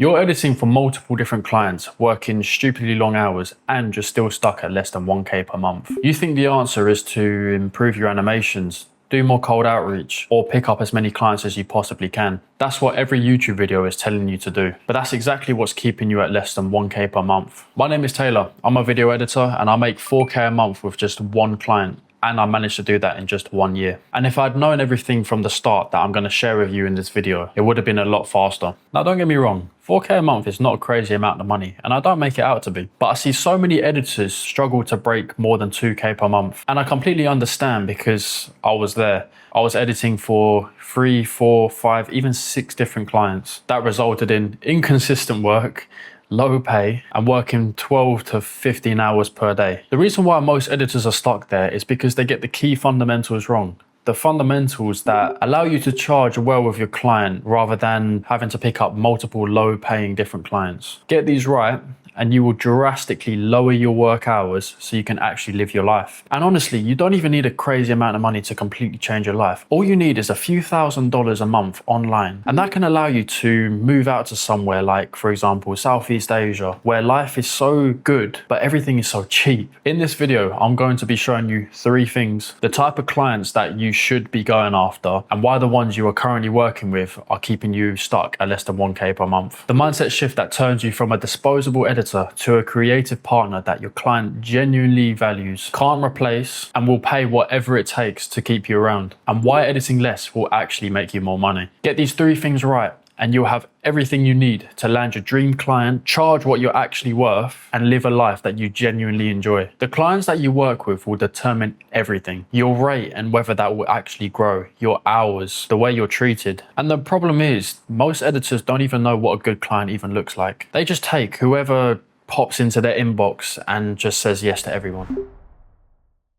You're editing for multiple different clients, working stupidly long hours, and you're still stuck at less than 1K per month. You think the answer is to improve your animations, do more cold outreach, or pick up as many clients as you possibly can. That's what every YouTube video is telling you to do. But that's exactly what's keeping you at less than 1K per month. My name is Taylor. I'm a video editor and I make 4K a month with just one client. And I managed to do that in just 1 year. And if I'd known everything from the start that I'm going to share with you in this video, it would have been a lot faster. Now, don't get me wrong, 4K a month is not a crazy amount of money, and I don't make it out to be. But I see so many editors struggle to break more than 2K per month. And I completely understand because I was there. I was editing for 3, 4, 5, even 6 different clients. That resulted in inconsistent work, low pay, and working 12 to 15 hours per day. The reason why most editors are stuck there is because they get the key fundamentals wrong. The fundamentals that allow you to charge well with your client rather than having to pick up multiple low paying different clients. Get these right and you will drastically lower your work hours so you can actually live your life. And honestly, you don't even need a crazy amount of money to completely change your life. All you need is a few $1,000s a month online. And that can allow you to move out to somewhere like, for example, Southeast Asia, where life is so good, but everything is so cheap. In this video, I'm going to be showing you 3 things, the type of clients that you should be going after, and why the ones you are currently working with are keeping you stuck at less than 1K per month. The mindset shift that turns you from a disposable editor to a creative partner that your client genuinely values, can't replace, and will pay whatever it takes to keep you around. And why editing less will actually make you more money. Get these 3 things right and you'll have everything you need to land your dream client, charge what you're actually worth, and live a life that you genuinely enjoy. The clients that you work with will determine everything. Your rate and whether that will actually grow, your hours, the way you're treated. And the problem is, most editors don't even know what a good client even looks like. They just take whoever pops into their inbox and just says yes to everyone.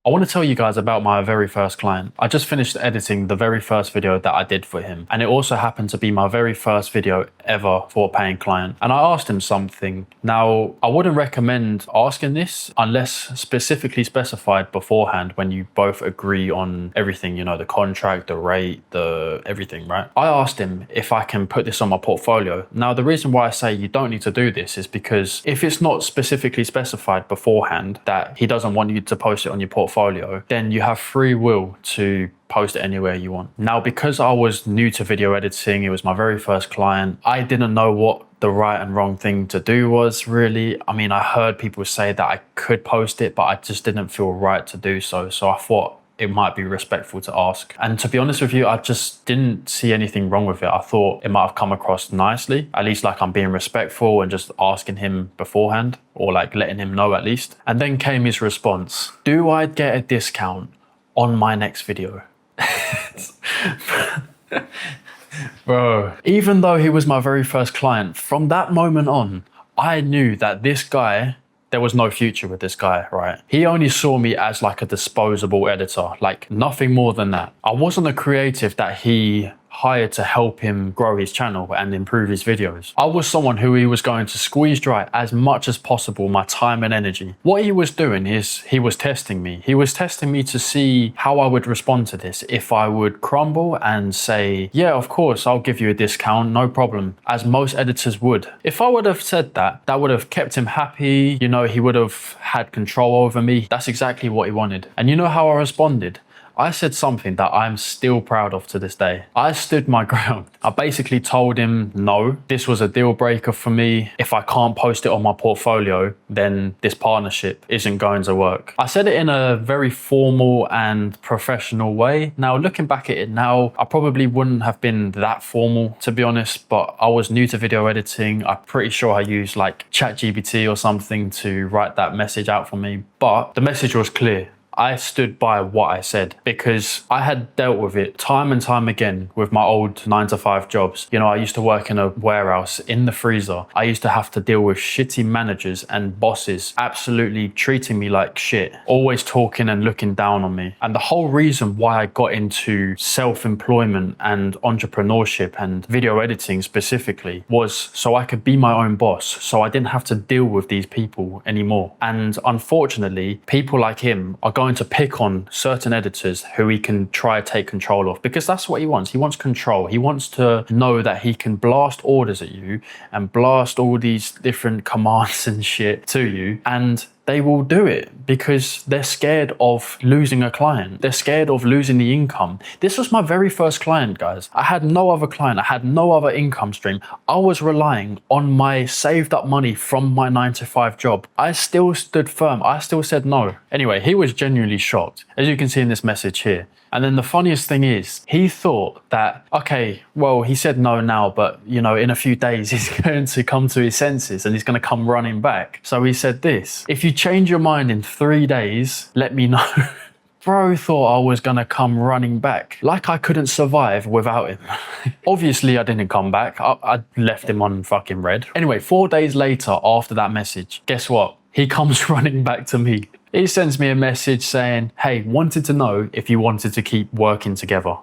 I want to tell you guys about my very first client. I just finished editing the very first video that I did for him. And it also happened to be my very first video ever for a paying client. And I asked him something. Now, I wouldn't recommend asking this unless specifically specified beforehand when you both agree on everything, you know, the contract, the rate, the everything, right? I asked him if I can put this on my portfolio. Now, the reason why I say you don't need to do this is because if it's not specifically specified beforehand that he doesn't want you to post it on your portfolio, then you have free will to post it anywhere you want. Now, because I was new to video editing, it was my very first client, I didn't know what the right and wrong thing to do was really. I mean, I heard people say that I could post it, but I just didn't feel right to do so. So I thought it might be respectful to ask. And to be honest with you, I just didn't see anything wrong with it. I thought it might have come across nicely, at least like I'm being respectful and just asking him beforehand, or like letting him know at least. And then came his response. Do I get a discount on my next video? Bro, even though he was my very first client, from that moment on, I knew that this guy, there was no future with this guy, right? He only saw me as like a disposable editor, like nothing more than that. I wasn't a creative that he hired to help him grow his channel and improve his videos. I was someone who he was going to squeeze dry as much as possible my time and energy. What he was doing is he was testing me. He was testing me to see how I would respond to this. If I would crumble and say, yeah, of course, I'll give you a discount, no problem, as most editors would. If I would have said that, that would have kept him happy. You know, he would have had control over me. That's exactly what he wanted. And you know how I responded? I said something that I'm still proud of to this day. I stood my ground. I basically told him, no, this was a deal breaker for me. If I can't post it on my portfolio, then this partnership isn't going to work. I said it in a very formal and professional way. Now, looking back at it now, I probably wouldn't have been that formal, to be honest, but I was new to video editing. I'm pretty sure I used like ChatGPT or something to write that message out for me, but the message was clear. I stood by what I said because I had dealt with it time and time again with my old 9-to-5 jobs. You know, I used to work in a warehouse in the freezer. I used to have to deal with shitty managers and bosses absolutely treating me like shit, always talking and looking down on me. And the whole reason why I got into self-employment and entrepreneurship and video editing specifically was so I could be my own boss, so I didn't have to deal with these people anymore. And unfortunately, people like him are going going to pick on certain editors who he can try to take control of, because that's what he wants. He wants control. He wants to know that he can blast orders at you and blast all these different commands and shit to you, and they will do it because they're scared of losing a client. They're scared of losing the income. This was my very first client, guys. I had no other client. I had no other income stream. I was relying on my saved up money from my 9-to-5 job. I still stood firm. I still said no. Anyway, he was genuinely shocked, as you can see in this message here. And then the funniest thing is, he thought that, okay, well, he said no now, but in a few days he's going to come to his senses and he's going to come running back. So he said this: if you change your mind in 3 days, let me know. Bro thought I was going to come running back, like I couldn't survive without him. Obviously, I didn't come back. I left him on fucking red. Anyway, 4 days later after that message, guess what? He comes running back to me. He sends me a message saying, hey, wanted to know if you wanted to keep working together.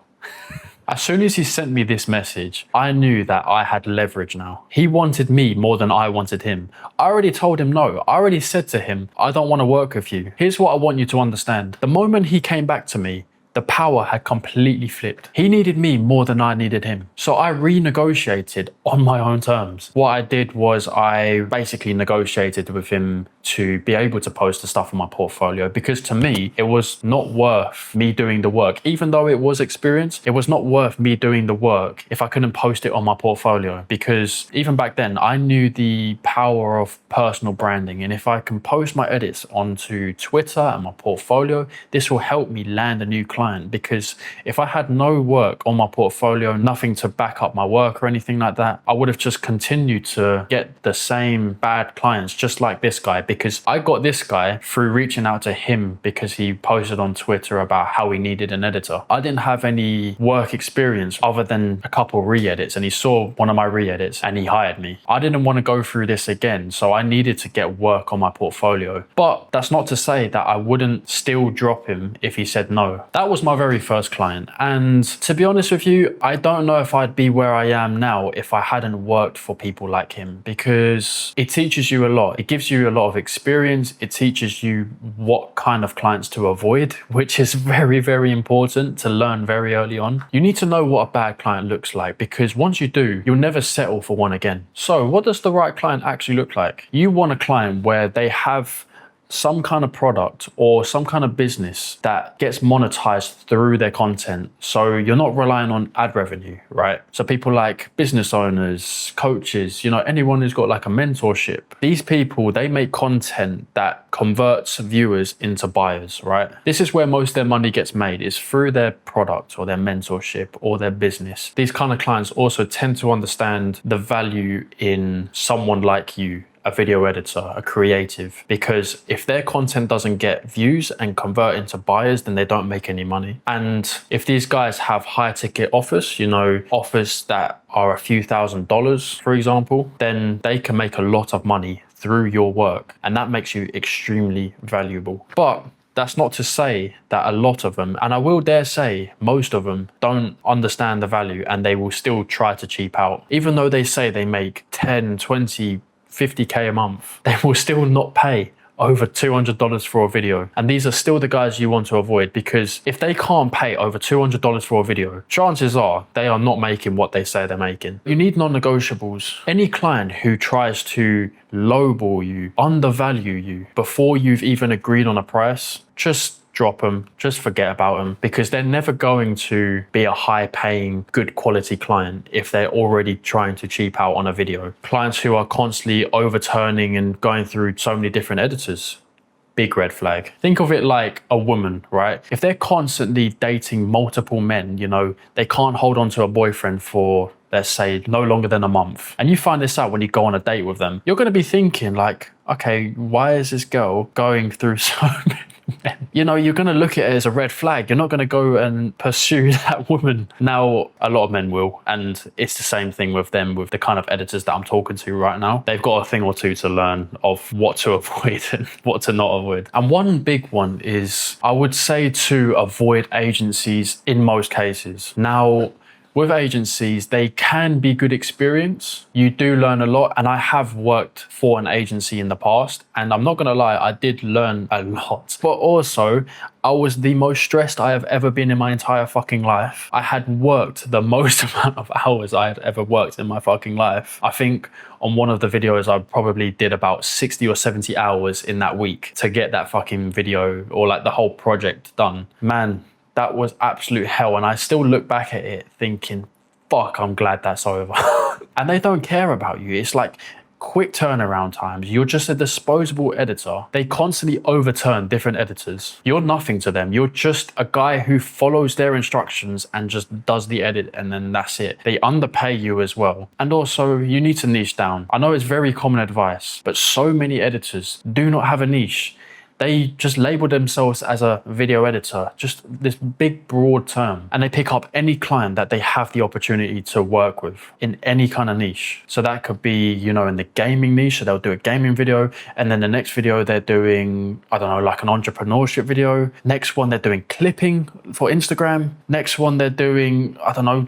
As soon as he sent me this message, I knew that I had leverage now. He wanted me more than I wanted him. I already told him no. I already said to him, I don't want to work with you. Here's what I want you to understand. The moment he came back to me, the power had completely flipped. He needed me more than I needed him. So I renegotiated on my own terms. What I did was I basically negotiated with him to be able to post the stuff on my portfolio, because to me, it was not worth me doing the work. Even though it was experience, it was not worth me doing the work if I couldn't post it on my portfolio. Because even back then, I knew the power of personal branding. And if I can post my edits onto Twitter and my portfolio, this will help me land a new client. Because if I had no work on my portfolio, nothing to back up my work or anything like that, I would have just continued to get the same bad clients, just like this guy. Because I got this guy through reaching out to him because he posted on Twitter about how he needed an editor. I didn't have any work experience other than a couple re-edits, and he saw one of my re-edits and he hired me. I didn't want to go through this again, so I needed to get work on my portfolio. But that's not to say that I wouldn't still drop him if he said no. That was my very first client, and to be honest with you, I don't know if I'd be where I am now if I hadn't worked for people like him, because it teaches you a lot. It gives you a lot of experience. It teaches you what kind of clients to avoid, which is very, very important to learn very early on. You need to know what a bad client looks like, because once you do, you'll never settle for one again. So what does the right client actually look like? You want a client where they have some kind of product or some kind of business that gets monetized through their content. So you're not relying on ad revenue, right? So people like business owners, coaches, anyone who's got like a mentorship. These people, they make content that converts viewers into buyers, right? This is where most of their money gets made, is through their product or their mentorship or their business. These kind of clients also tend to understand the value in someone like you, a video editor, a creative, because if their content doesn't get views and convert into buyers, then they don't make any money. And if these guys have high ticket offers, offers that are a few $1,000s, for example, then they can make a lot of money through your work, and that makes you extremely valuable. But that's not to say that a lot of them, and I will dare say most of them, don't understand the value, and they will still try to cheap out. Even though they say they make 10, 20, 50K a month, they will still not pay over $200 for a video. And these are still the guys you want to avoid, because if they can't pay over $200 for a video, chances are they are not making what they say they're making. You need non-negotiables. Any client who tries to lowball you, undervalue you before you've even agreed on a price, just drop them, just forget about them, because they're never going to be a high-paying, good quality client if they're already trying to cheap out on a video. Clients who are constantly overturning and going through so many different editors, big red flag. Think of it like a woman, right? If they're constantly dating multiple men, they can't hold on to a boyfriend for, let's say, no longer than a month, and you find this out when you go on a date with them, you're going to be thinking like, okay, why is this girl going through so many men? You're going to look at it as a red flag. You're not going to go and pursue that woman. Now, a lot of men will, and it's the same thing with them, with the kind of editors that I'm talking to right now. They've got a thing or two to learn of what to avoid and what to not avoid. And one big one is, I would say, to avoid agencies in most cases. Now, With agencies, they can be good experience. You do learn a lot, and I have worked for an agency in the past, and I'm not gonna lie, I did learn a lot. But also, I was the most stressed I have ever been in my entire fucking life. I had worked the most amount of hours I had ever worked in my fucking life. I think on one of the videos, I probably did about 60 or 70 hours in that week to get that fucking video or like the whole project done. Man, that was absolute hell. And I still look back at it thinking, fuck, I'm glad that's over. And they don't care about you. It's like quick turnaround times. You're just a disposable editor. They constantly overturn different editors. You're nothing to them. You're just a guy who follows their instructions and just does the edit, and then that's it. They underpay you as well. And also, you need to niche down. I know it's very common advice, but so many editors do not have a niche. They just label themselves as a video editor, just this big broad term. And they pick up any client that they have the opportunity to work with in any kind of niche. So that could be, you know, in the gaming niche, so they'll do a gaming video. And then the next video they're doing, I don't know, like an entrepreneurship video. Next one they're doing clipping for Instagram. Next one they're doing, I don't know,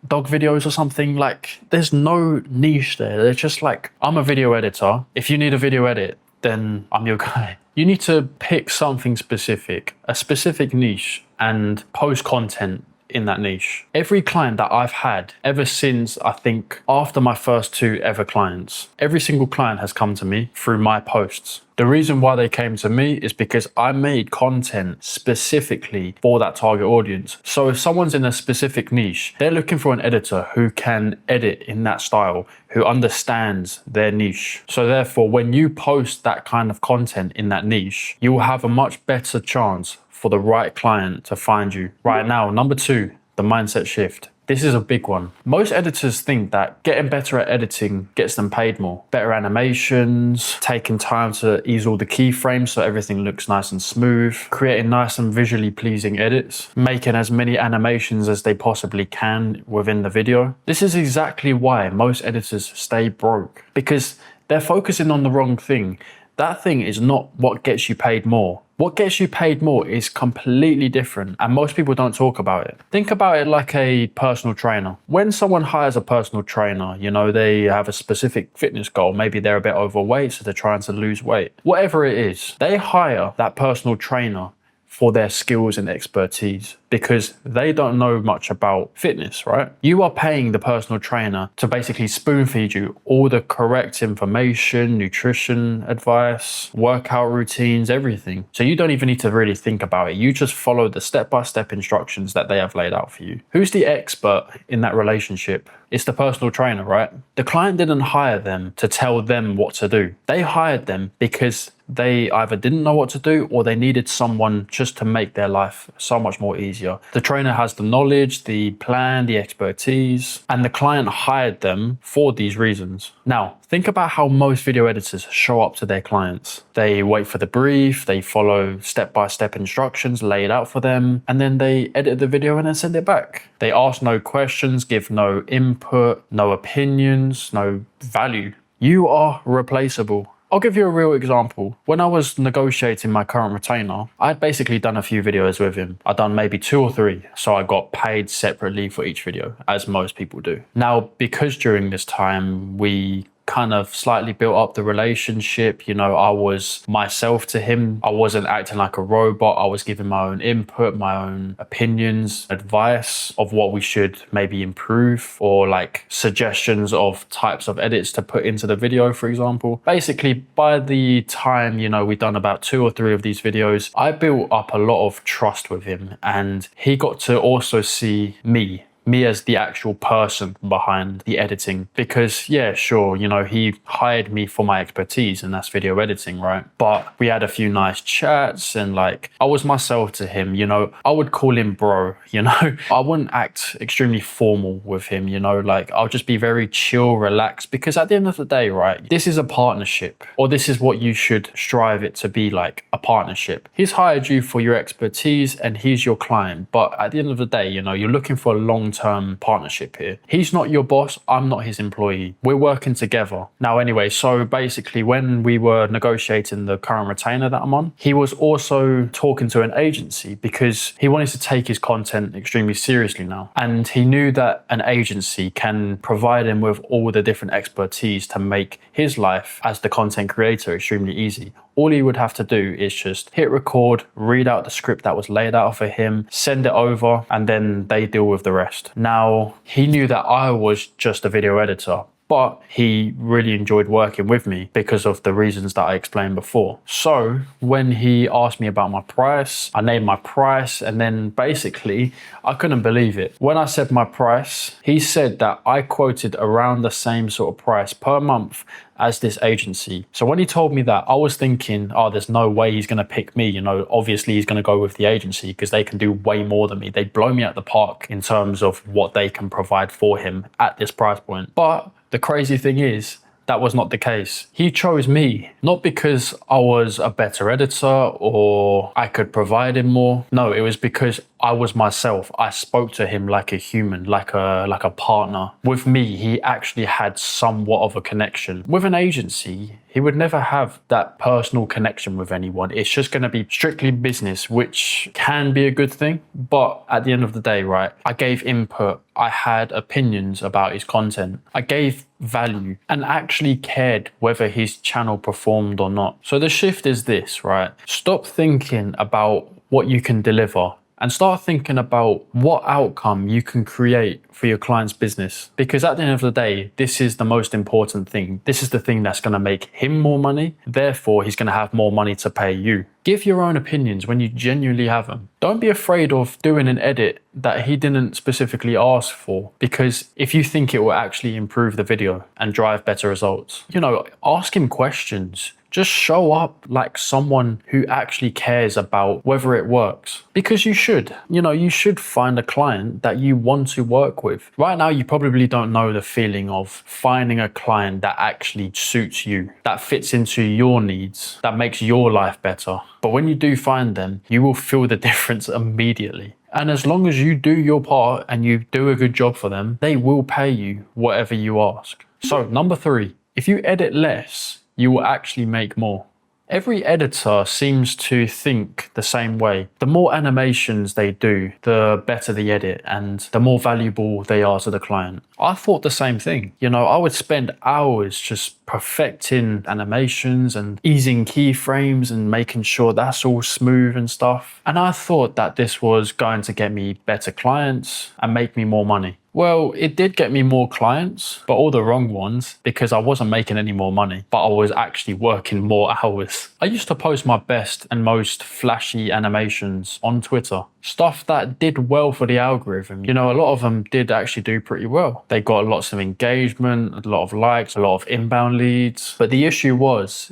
dog videos or something. Like, there's no niche there. They're just like, I'm a video editor. If you need a video edit, then I'm your guy. You need to pick something specific, a specific niche, and post content in that niche. Every client that I've had ever since, I think after my first 2 ever clients, every single client has come to me through my posts. The reason why they came to me is because I made content specifically for that target audience. So if someone's in a specific niche, they're looking for an editor who can edit in that style, who understands their niche. So therefore, when you post that kind of content in that niche, you will have a much better chance for the right client to find you. Right now, number 2, the mindset shift. This is a big one. Most editors think that getting better at editing gets them paid more. Better animations, taking time to ease all the keyframes so everything looks nice and smooth, creating nice and visually pleasing edits, making as many animations as they possibly can within the video. This is exactly why most editors stay broke, because they're focusing on the wrong thing. That thing is not what gets you paid more. What gets you paid more is completely different, and most people don't talk about it. Think about it like a personal trainer. When someone hires a personal trainer, you know, they have a specific fitness goal. Maybe they're a bit overweight, so they're trying to lose weight. Whatever it is, they hire that personal trainer for their skills and expertise, because they don't know much about fitness, right? You are paying the personal trainer to basically spoon feed you all the correct information, nutrition advice, workout routines, everything. So you don't even need to really think about it. You just follow the step-by-step instructions that they have laid out for you. Who's the expert in that relationship? It's the personal trainer, right? The client didn't hire them to tell them what to do. They hired them because they either didn't know what to do or they needed someone just to make their life so much more easier. The trainer has the knowledge, the plan, the expertise, and the client hired them for these reasons. Now, think about how most video editors show up to their clients. They wait for the brief, they follow step-by-step instructions laid out for them, and then they edit the video and then send it back. They ask no questions, give no input, no opinions, no value. You are replaceable. I'll give you a real example. When I was negotiating my current retainer, I had basically done a few videos with him. I'd done maybe 2 or 3, so I got paid separately for each video, as most people do. Now, because during this time, we kind of slightly built up the relationship. You know, I was myself to him. I wasn't acting like a robot. I was giving my own input, my own opinions, advice of what we should maybe improve, or like suggestions of types of edits to put into the video, for example. Basically, by the time, you know, we'd done about 2 or 3 of these videos, I built up a lot of trust with him, and he got to also see me as the actual person behind the editing. Because yeah, sure, you know, he hired me for my expertise, and that's video editing, right? But we had a few nice chats, and like, I was myself to him, you know. I would call him bro, you know. I wouldn't act extremely formal with him, you know, like I'll just be very chill, relaxed, because at the end of the day, right, this is a partnership, or this is what you should strive it to be, like a partnership. He's hired you for your expertise and he's your client, but at the end of the day, you know, you're looking for a long long-term partnership here. He's not your boss, I'm not his employee. We're working together. Now anyway, so basically when we were negotiating the current retainer that I'm on, he was also talking to an agency because he wanted to take his content extremely seriously now. And he knew that an agency can provide him with all the different expertise to make his life as the content creator extremely easy. All he would have to do is just hit record, read out the script that was laid out for him, send it over, and then they deal with the rest. Now, he knew that I was just a video editor, but he really enjoyed working with me because of the reasons that I explained before. So when he asked me about my price, I named my price, and then basically I couldn't believe it. When I said my price, he said that I quoted around the same sort of price per month as this agency. So when he told me that, I was thinking, oh, there's no way he's going to pick me. You know, obviously he's going to go with the agency because they can do way more than me. They blow me out the park in terms of what they can provide for him at this price point. But the crazy thing is, that was not the case. He chose me, not because I was a better editor or I could provide him more. No, it was because I was myself. I spoke to him like a human, like a partner. With me, he actually had somewhat of a connection. With an agency, he would never have that personal connection with anyone. It's just going to be strictly business, which can be a good thing. But at the end of the day, right, I gave input. I had opinions about his content. I gave value and actually cared whether his channel performed or not. So the shift is this, right? Stop thinking about what you can deliver and start thinking about what outcome you can create for your client's business. Because at the end of the day, this is the most important thing. This is the thing that's going to make him more money. Therefore, he's going to have more money to pay you. Give your own opinions when you genuinely have them. Don't be afraid of doing an edit that he didn't specifically ask for, because if you think it will actually improve the video and drive better results, you know, ask him questions. Just show up like someone who actually cares about whether it works. Because you should. You know, you should find a client that you want to work with. Right now, you probably don't know the feeling of finding a client that actually suits you, that fits into your needs, that makes your life better. But when you do find them, you will feel the difference immediately. And as long as you do your part and you do a good job for them, they will pay you whatever you ask. So number 3, if you edit less, you will actually make more. Every editor seems to think the same way. The more animations they do, the better the edit and the more valuable they are to the client. I thought the same thing. You know, I would spend hours just perfecting animations and easing keyframes and making sure that's all smooth and stuff. And I thought that this was going to get me better clients and make me more money. Well, it did get me more clients, but all the wrong ones, because I wasn't making any more money, but I was actually working more hours. I used to post my best and most flashy animations on Twitter. Stuff that did well for the algorithm. You know, a lot of them did actually do pretty well. They got lots of engagement, a lot of likes, a lot of inbound leads. But the issue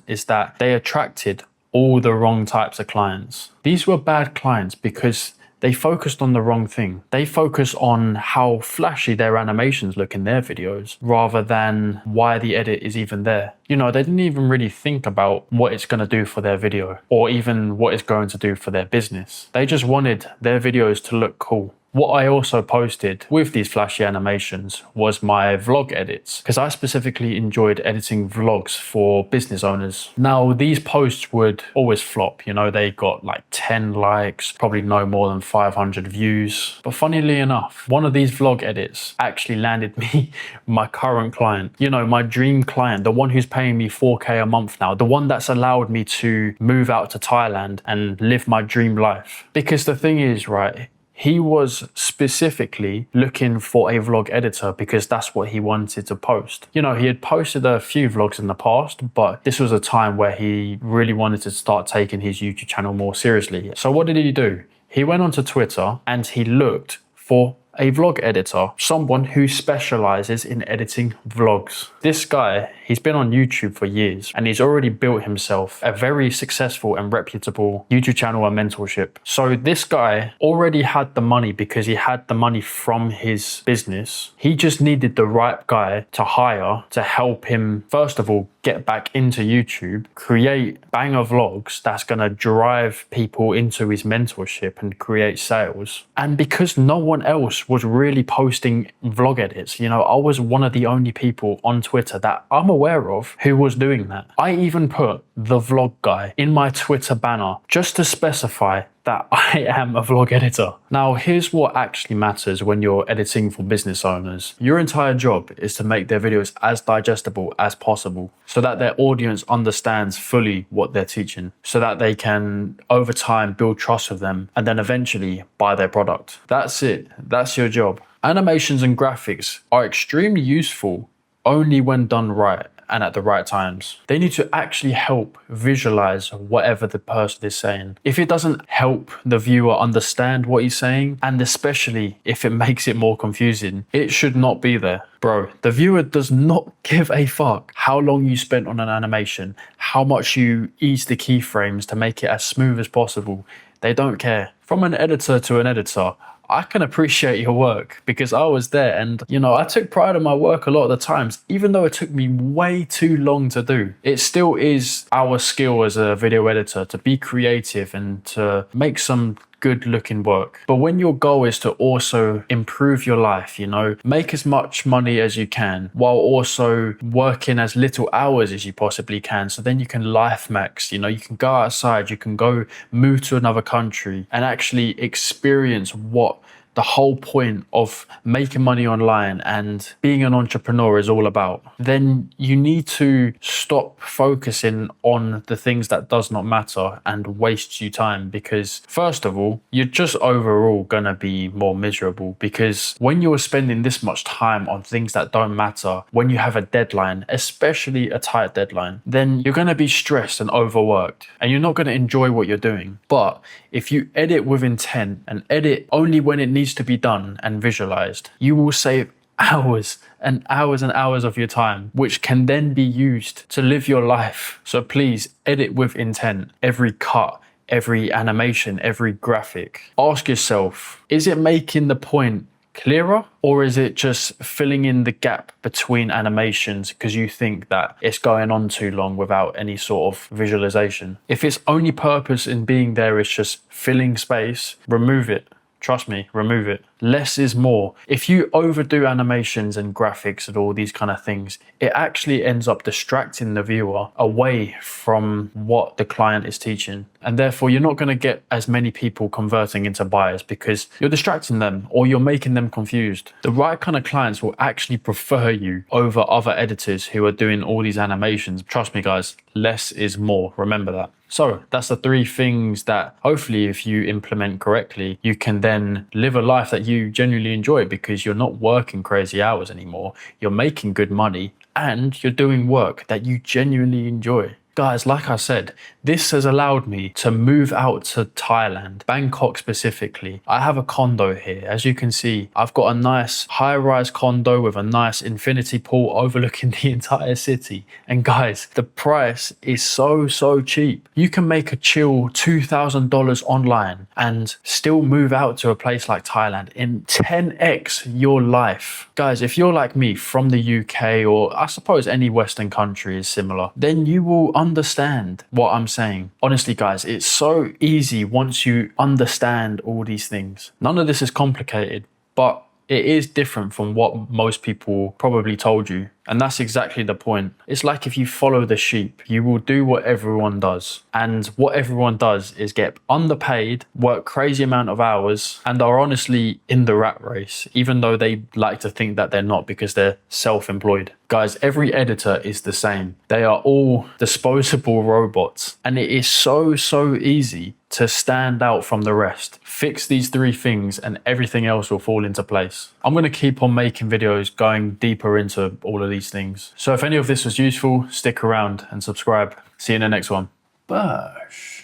is that they attracted all the wrong types of clients. These were bad clients because they focused on the wrong thing. They focus on how flashy their animations look in their videos rather than why the edit is even there. You know, they didn't even really think about what it's going to do for their video or even what it's going to do for their business. They just wanted their videos to look cool. What I also posted with these flashy animations was my vlog edits, because I specifically enjoyed editing vlogs for business owners. Now, these posts would always flop. You know, they got like 10 likes, probably no more than 500 views. But funnily enough, one of these vlog edits actually landed me my current client. You know, my dream client, the one who's paying me 4K a month now, the one that's allowed me to move out to Thailand and live my dream life. Because the thing is, right, he was specifically looking for a vlog editor because that's what he wanted to post. You know, he had posted a few vlogs in the past, but this was a time where he really wanted to start taking his YouTube channel more seriously. So what did he do? He went onto Twitter and he looked for a vlog editor, someone who specializes in editing vlogs. This guy, he's been on YouTube for years and he's already built himself a very successful and reputable YouTube channel and mentorship. So this guy already had the money because he had the money from his business. He just needed the right guy to hire to help him, first of all, get back into YouTube, create banger vlogs that's going to drive people into his mentorship and create sales. And because no one else was really posting vlog edits, you know, I was one of the only people on Twitter that I'm aware of who was doing that. I even put the vlog guy in my Twitter banner just to specify that I am a vlog editor. Now, here's what actually matters when you're editing for business owners. Your entire job is to make their videos as digestible as possible so that their audience understands fully what they're teaching, so that they can, over time, build trust with them and then eventually buy their product. That's it. That's your job. Animations and graphics are extremely useful only when done right and at the right times. They need to actually help visualize whatever the person is saying. If it doesn't help the viewer understand what he's saying, and especially if it makes it more confusing, it should not be there. Bro, the viewer does not give a fuck how long you spent on an animation, how much you ease the keyframes to make it as smooth as possible. They don't care. From an editor to an editor, I can appreciate your work because I was there, and you know, I took pride in my work a lot of the times, even though it took me way too long to do. It still is our skill as a video editor to be creative and to make some good looking work. But when your goal is to also improve your life, you know, make as much money as you can while also working as little hours as you possibly can, so then you can life max, you know, you can go outside, you can go move to another country and actually experience what the whole point of making money online and being an entrepreneur is all about, then you need to stop focusing on the things that does not matter and waste you time, because first of all, you're just overall gonna be more miserable, because when you're spending this much time on things that don't matter, when you have a deadline, especially a tight deadline, then you're gonna be stressed and overworked and you're not gonna enjoy what you're doing. But if you edit with intent and edit only when it needs to be done and visualized, you will save hours and hours and hours of your time, which can then be used to live your life. So please edit with intent. Every cut, every animation, every graphic. Ask yourself, is it making the point clearer, or is it just filling in the gap between animations because you think that it's going on too long without any sort of visualization? If its only purpose in being there is just filling space, remove it. Trust me, remove it. Less is more. If you overdo animations and graphics and all these kind of things, it actually ends up distracting the viewer away from what the client is teaching. And therefore, you're not going to get as many people converting into buyers because you're distracting them or you're making them confused. The right kind of clients will actually prefer you over other editors who are doing all these animations. Trust me, guys, less is more. Remember that. So that's the 3 things that hopefully if you implement correctly, you can then live a life that you genuinely enjoy, because you're not working crazy hours anymore. You're making good money and you're doing work that you genuinely enjoy. Guys, like I said, this has allowed me to move out to Thailand, Bangkok specifically. I have a condo here. As you can see, I've got a nice high-rise condo with a nice infinity pool overlooking the entire city. And guys, the price is so cheap. You can make a chill $2,000 online and still move out to a place like Thailand in 10x your life. Guys, if you're like me from the UK, or I suppose any Western country is similar, then you will understand what I'm saying. Honestly, guys, it's so easy once you understand all these things. None of this is complicated, but it is different from what most people probably told you. And that's exactly the point. It's like if you follow the sheep, you will do what everyone does. And what everyone does is get underpaid, work crazy amount of hours, and are honestly in the rat race, even though they like to think that they're not because they're self-employed. Guys, every editor is the same. They are all disposable robots. And it is so easy to stand out from the rest. Fix these 3 things and everything else will fall into place. I'm going to keep on making videos going deeper into all of these things. So if any of this was useful, stick around and subscribe. See you in the next one. Bush.